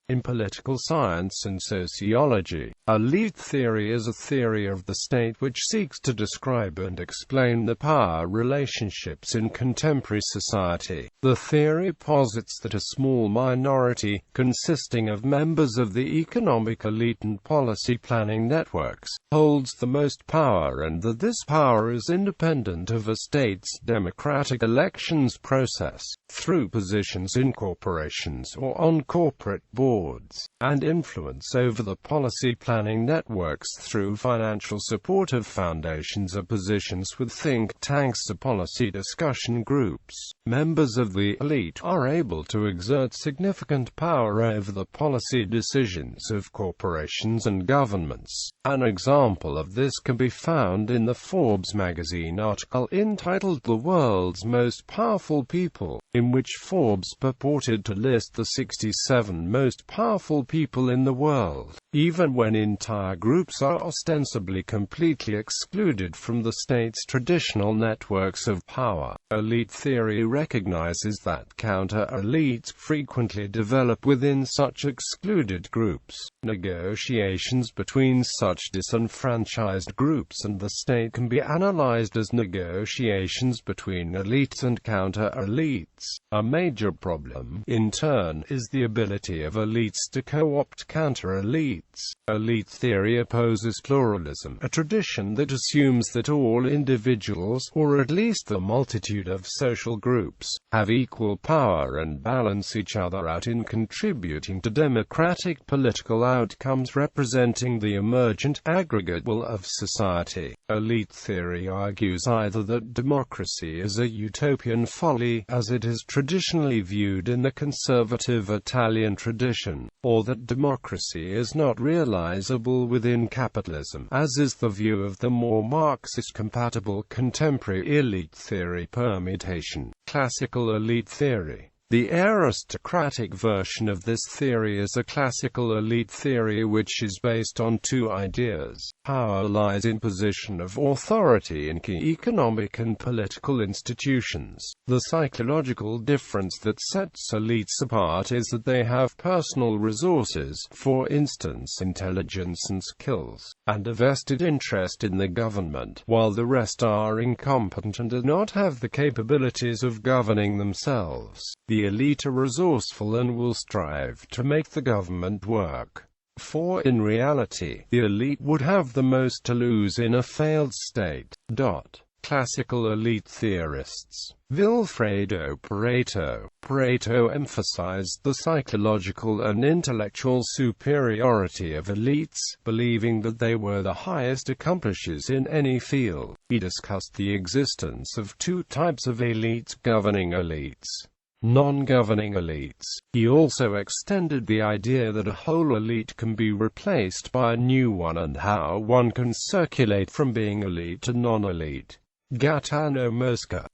In political science and sociology, elite theory is a theory of the state which seeks to describe and explain the power relationships in contemporary society. The theory posits that a small minority, consisting of members of the economic elite and policy planning networks, holds the most power, and that this power is independent of a state's democratic elections process, through positions in corporations or on corporate boards, and influence over the policy planning networks through financial support of foundations or positions with think tanks or policy discussion groups. Members of the elite are able to exert significant power over the policy decisions of corporations and governments. An example of this can be found in the Forbes magazine article entitled "The World's Most Powerful People," in which Forbes purported to list the 67 most powerful people in the world, even when entire groups are ostensibly completely excluded from the state's traditional networks of power. Elite theory recognizes that counter-elites frequently develop within such excluded groups. Negotiations between such disenfranchised groups and the state can be analyzed as negotiations between elites and counter-elites. A major problem, in turn, is the ability of elites to co-opt counter-elites. Elite theory opposes pluralism, a tradition that assumes that all individuals, or at least the multitude of social groups, have equal power and balance each other out in contributing to democratic political outcomes representing the emergent aggregate will of society. Elite theory argues either that democracy is a utopian folly, as it is traditionally viewed in the conservative Italian tradition, or that democracy is not realizable within capitalism, as is the view of the more Marxist-compatible contemporary elite theory permutation. Classical elite theory. The aristocratic version of this theory is a classical elite theory which is based on two ideas. Power lies in position of authority in key economic and political institutions. The psychological difference that sets elites apart is that they have personal resources, for instance intelligence and skills, and a vested interest in the government, while the rest are incompetent and do not have the capabilities of governing themselves. The elite are resourceful and will strive to make the government work. For in reality, the elite would have the most to lose in a failed state. Classical elite theorists. Vilfredo Pareto emphasized the psychological and intellectual superiority of elites, believing that they were the highest accomplishers in any field. He discussed the existence of two types of elites: governing elites, non-governing elites. He also extended the idea that a whole elite can be replaced by a new one and how one can circulate from being elite to non-elite. Gaetano Mosca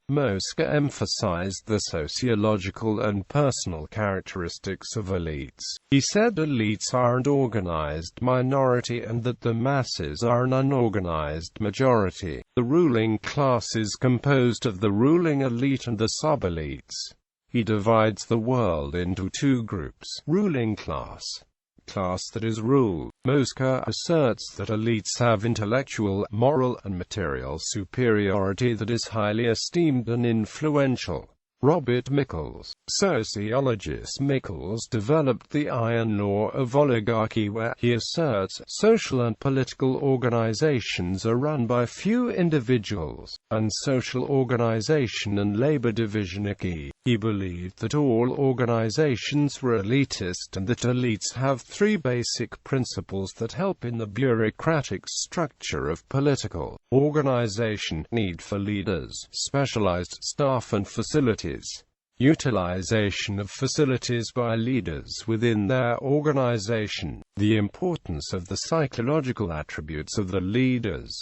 emphasized the sociological and personal characteristics of elites. He said elites are an organized minority and that the masses are an unorganized majority. The ruling class is composed of the ruling elite and the sub-elites. He divides the world into two groups: ruling class that is ruled. Mosca asserts that elites have intellectual, moral, and material superiority that is highly esteemed and influential. Robert Michels. Sociologist Michels developed the iron law of oligarchy, where, he asserts, social and political organizations are run by few individuals, and social organization and labor division are key. He believed that all organizations were elitist and that elites have three basic principles that help in the bureaucratic structure of political organization: need for leaders, specialized staff and facilities, utilization of facilities by leaders within their organization, the importance of the psychological attributes of the leaders.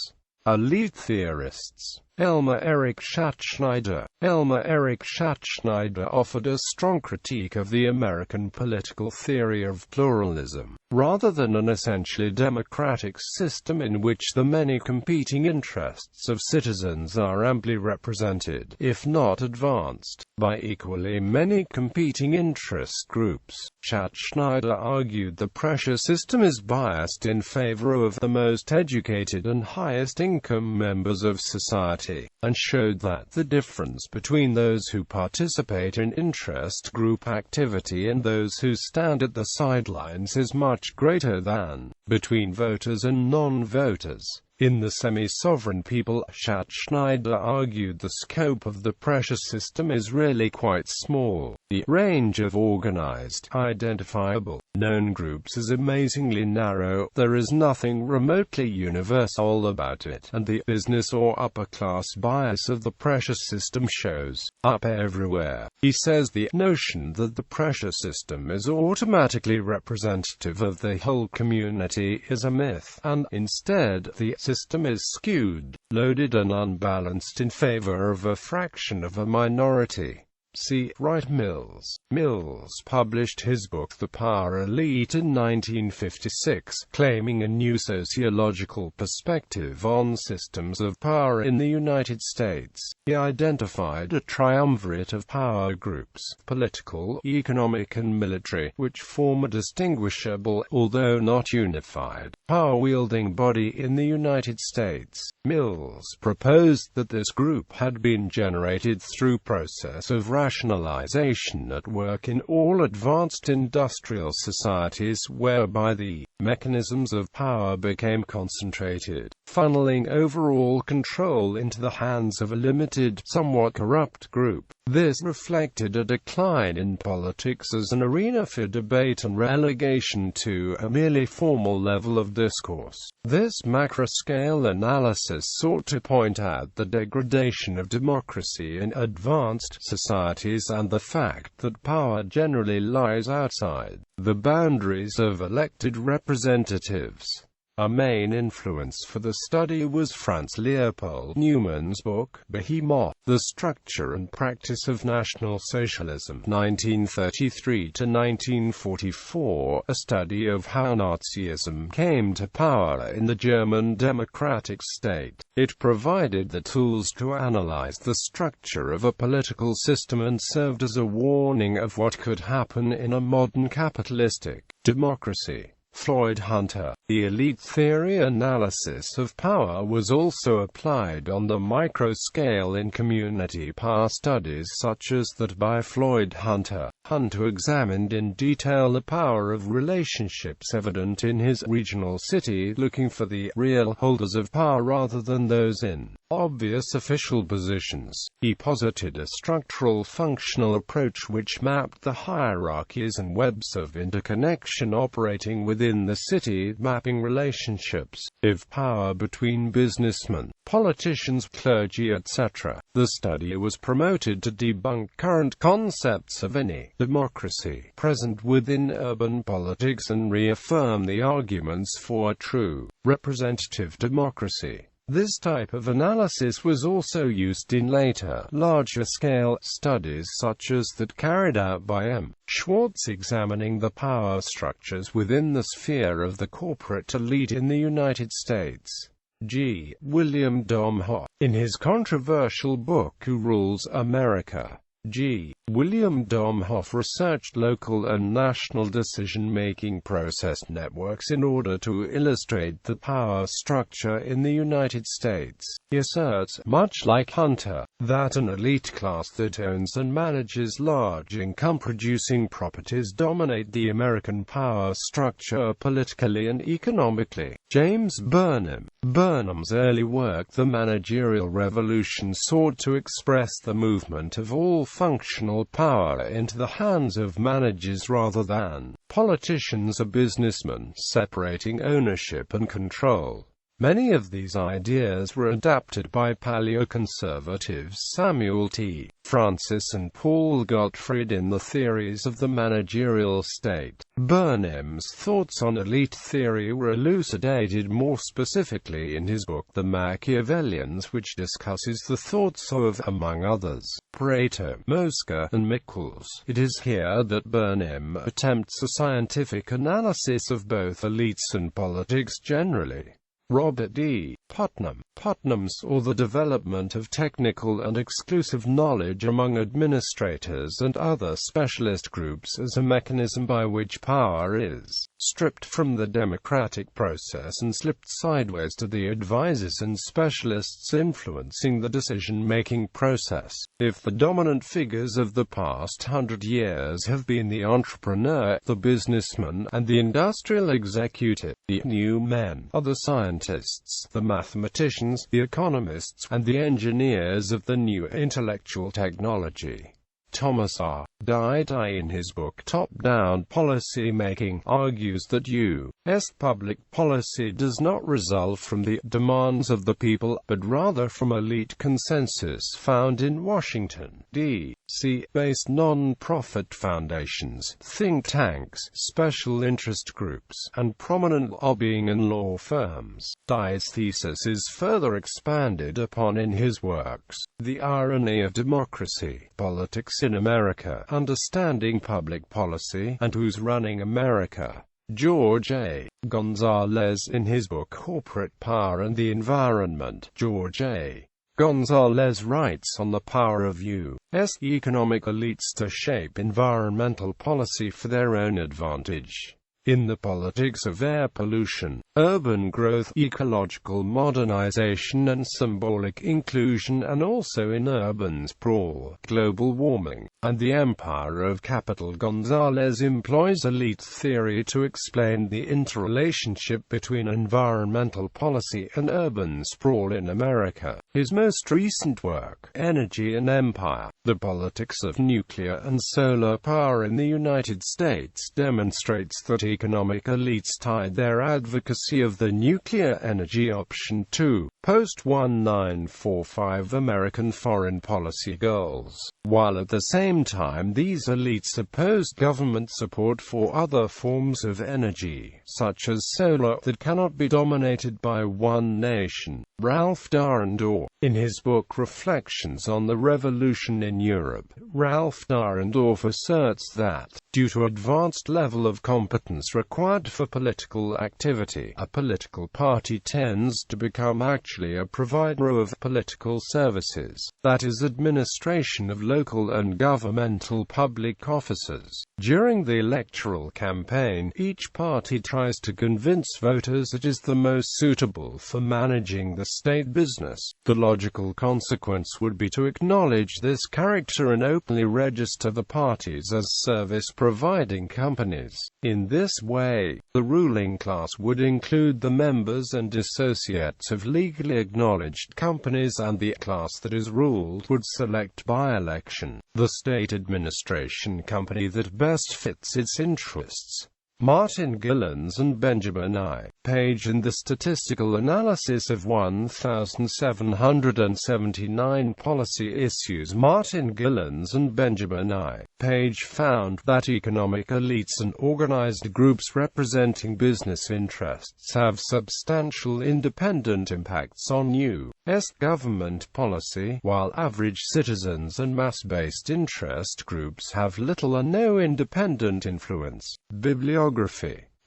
Elite theorists. Elmer Eric Schatzschneider. Elmer Eric Schatzschneider offered a strong critique of the American political theory of pluralism, rather than an essentially democratic system in which the many competing interests of citizens are amply represented, if not advanced, by equally many competing interest groups. Schatzschneider argued the pressure system is biased in favor of the most educated and highest income members of society, and showed that the difference between those who participate in interest group activity and those who stand at the sidelines is much greater than between voters and non-voters. In The Semi-Sovereign People, Schatzschneider argued the scope of the pressure system is really quite small. The range of organized, identifiable, known groups is amazingly narrow. There is nothing remotely universal about it, and the business or upper-class bias of the pressure system shows up everywhere. He says the notion that the pressure system is automatically representative of the whole community is a myth, and, instead, the system is skewed, loaded and unbalanced in favor of a fraction of a minority. C. Wright Mills. Mills published his book The Power Elite in 1956, claiming a new sociological perspective on systems of power in the United States. He identified a triumvirate of power groups, political, economic and military, which form a distinguishable, although not unified, power-wielding body in the United States. Mills proposed that this group had been generated through process of rationalization at work in all advanced industrial societies, whereby the mechanisms of power became concentrated, funneling overall control into the hands of a limited, somewhat corrupt group. This reflected a decline in politics as an arena for debate and relegation to a merely formal level of discourse. This macro-scale analysis sought to point out the degradation of democracy in advanced societies and the fact that power generally lies outside the boundaries of elected representatives. A main influence for the study was Franz Leopold Neumann's book, Behemoth, The Structure and Practice of National Socialism, 1933–1944, a study of how Nazism came to power in the German democratic state. It provided the tools to analyze the structure of a political system and served as a warning of what could happen in a modern capitalistic democracy. Floyd Hunter. The elite theory analysis of power was also applied on the micro-scale in community power studies such as that by Floyd Hunter. Hunter examined in detail the power of relationships evident in his regional city, looking for the real holders of power rather than those in obvious official positions. He posited a structural functional approach which mapped the hierarchies and webs of interconnection operating within the city, mapping relationships of power between businessmen, politicians, clergy, etc. The study was promoted to debunk current concepts of any democracy present within urban politics and reaffirm the arguments for a true representative democracy. This type of analysis was also used in later, larger-scale studies such as that carried out by M. Schwartz examining the power structures within the sphere of the corporate elite in the United States. G. William Domhoff. In his controversial book Who Rules America, G. William Domhoff researched local and national decision-making process networks in order to illustrate the power structure in the United States. He asserts, much like Hunter, that an elite class that owns and manages large income-producing properties dominate the American power structure politically and economically. James Burnham. Burnham's early work The Managerial Revolution sought to express the movement of all functional power into the hands of managers rather than politicians or businessmen, separating ownership and control. Many of these ideas were adapted by paleoconservatives Samuel T. Francis and Paul Gottfried in the theories of the managerial state. Burnham's thoughts on elite theory were elucidated more specifically in his book The Machiavellians, which discusses the thoughts of, among others, Pareto, Mosca, and Michels. It is here that Burnham attempts a scientific analysis of both elites and politics generally. Robert D. Putnam's or the development of technical and exclusive knowledge among administrators and other specialist groups as a mechanism by which power is stripped from the democratic process and slipped sideways to the advisors and specialists influencing the decision-making process. If the dominant figures of the past 100 years have been the entrepreneur, the businessman, and the industrial executive, the new men are the scientists, the mathematicians, the economists, and the engineers of the new intellectual technology. Thomas R. Dye in his book Top-Down Policy Making argues that U.S. public policy does not result from the demands of the people, but rather from elite consensus found in Washington, D.C. based non-profit foundations, think tanks, special interest groups, and prominent lobbying and law firms. Dye's thesis is further expanded upon in his works, The Irony of Democracy, Politics in America, Understanding Public Policy, and Who's Running America. George A. Gonzalez in his book Corporate Power and the Environment. George A. Gonzalez writes on the power of U.S. economic elites to shape environmental policy for their own advantage. In the politics of air pollution, urban growth, ecological modernization and symbolic inclusion, and also in urban sprawl, global warming, and the empire of capital, Gonzalez employs elite theory to explain the interrelationship between environmental policy and urban sprawl in America. His most recent work, Energy and Empire, The Politics of Nuclear and Solar Power in the United States, demonstrates that economic elites tied their advocacy of the nuclear energy option to post-1945 American foreign policy goals, while at the same time these elites opposed government support for other forms of energy, such as solar, that cannot be dominated by one nation. Ralph Dahrendorf, in his book Reflections on the Revolution in Europe, Ralph Dahrendorf asserts that, due to advanced level of competence required for political activity, a political party tends to become actually a provider of political services, that is, administration of local and governmental public offices. During the electoral campaign, each party tries to convince voters it is the most suitable for managing the state business. The logical consequence would be to acknowledge this character and openly register the parties as service-providing companies. In this way, the ruling class would include the members and associates of legally acknowledged companies, and the class that is ruled would select by election the state administration company that best fits its interests. Martin Gilens and Benjamin I. Page in the Statistical Analysis of 1779 Policy Issues. Martin Gilens and Benjamin I. Page found that economic elites and organized groups representing business interests have substantial independent impacts on U.S. government policy, while average citizens and mass-based interest groups have little or no independent influence. Bibliography.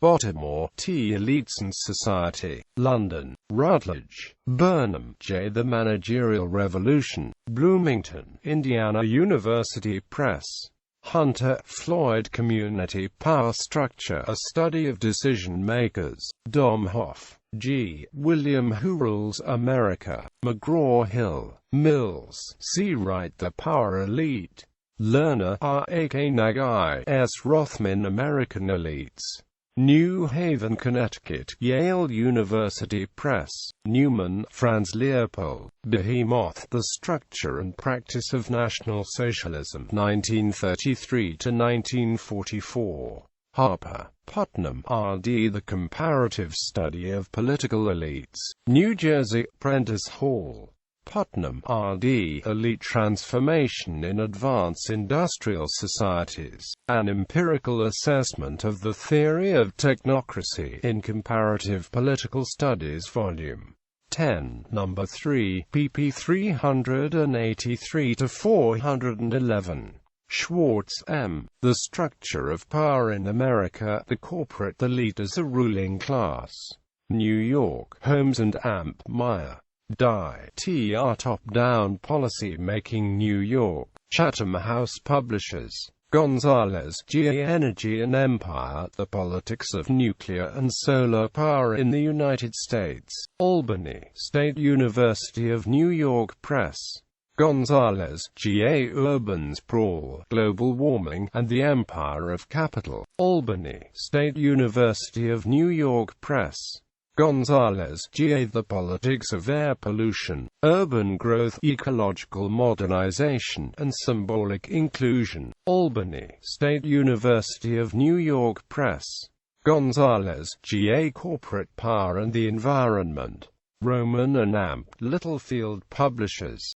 Bottomore, T. Elites and Society. London, Routledge. Burnham, J. The Managerial Revolution. Bloomington, Indiana University Press. Hunter, Floyd. Community Power Structure, A Study of Decision Makers. Domhoff, G. William Who Rules America. McGraw-Hill, Mills. C. Wright, The Power Elite. Lerner, R. A. K. Nagai, S. Rothman, American Elites. New Haven, Connecticut, Yale University Press. Newman, Franz Leopold. Behemoth, The Structure and Practice of National Socialism, 1933 to 1944. Harper, Putnam, R.D. The Comparative Study of Political Elites. New Jersey, Prentice Hall. Putnam, R.D. Elite Transformation in Advanced Industrial Societies. An Empirical Assessment of the Theory of Technocracy in Comparative Political Studies, Volume 10, Number 3, pp. 383–411. Schwartz, M. The Structure of Power in America, the Corporate Elite as a Ruling Class. New York, Holmes and Amp, Meyer. Die. T.R. Top-Down Policy Making, New York, Chatham House Publishers. Gonzalez, G. Energy and Empire, The Politics of Nuclear and Solar Power in the United States. Albany, State University of New York Press. Gonzalez, G. A. Urban Sprawl, Global Warming, and the Empire of Capital. Albany, State University of New York Press. Gonzalez, G. A. The Politics of Air Pollution, Urban Growth, Ecological Modernization, and Symbolic Inclusion. Albany, State University of New York Press. Gonzalez, G. A. Corporate Power and the Environment. Rowman and Amp, Littlefield Publishers.